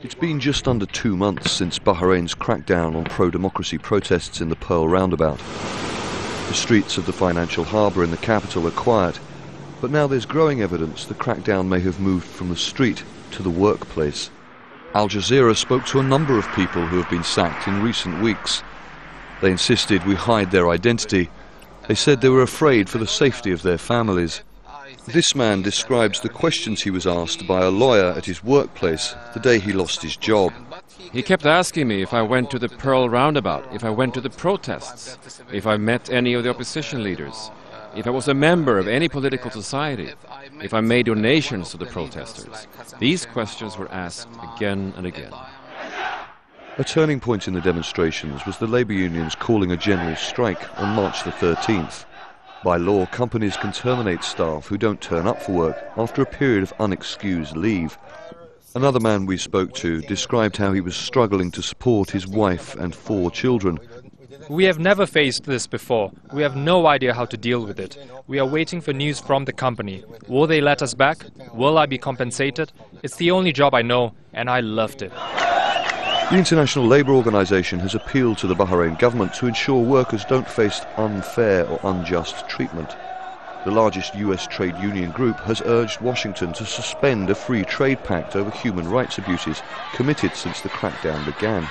It's been just under 2 months since Bahrain's crackdown on pro-democracy protests in the Pearl Roundabout. The streets of the financial harbour in the capital are quiet, but now there's growing evidence the crackdown may have moved from the street to the workplace. Al Jazeera spoke to a number of people who have been sacked in recent weeks. They insisted we hide their identity. They said they were afraid for the safety of their families. This man describes the questions he was asked by a lawyer at his workplace the day he lost his job. He kept asking me if I went to the Pearl Roundabout, if I went to the protests, if I met any of the opposition leaders, if I was a member of any political society, if I made donations to the protesters. These questions were asked again and again. A turning point in the demonstrations was the labour unions calling a general strike on March the 13th. By law, companies can terminate staff who don't turn up for work after a period of unexcused leave. Another man we spoke to described how he was struggling to support his wife and 4 children. We have never faced this before. We have no idea how to deal with it. We are waiting for news from the company. Will they let us back? Will I be compensated? It's the only job I know, and I loved it. The International Labour Organization has appealed to the Bahrain government to ensure workers don't face unfair or unjust treatment. The largest US trade union group has urged Washington to suspend a free trade pact over human rights abuses committed since the crackdown began.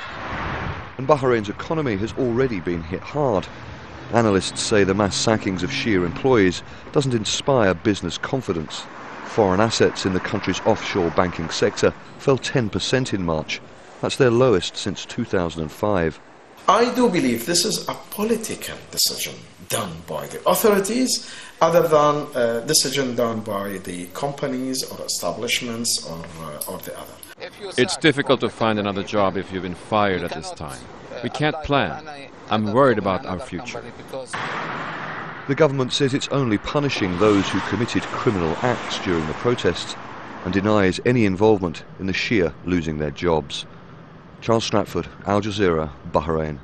And Bahrain's economy has already been hit hard. Analysts say the mass sackings of Shia employees doesn't inspire business confidence. Foreign assets in the country's offshore banking sector fell 10% in March. That's their lowest since 2005. I do believe this is a political decision done by the authorities other than a decision done by the companies or establishments or the other. It's difficult to find another job if you've been fired at this time. We can't plan. I'm worried about our future. The government says it's only punishing those who committed criminal acts during the protests and denies any involvement in the Shia losing their jobs. Charles Stratford, Al Jazeera, Bahrain.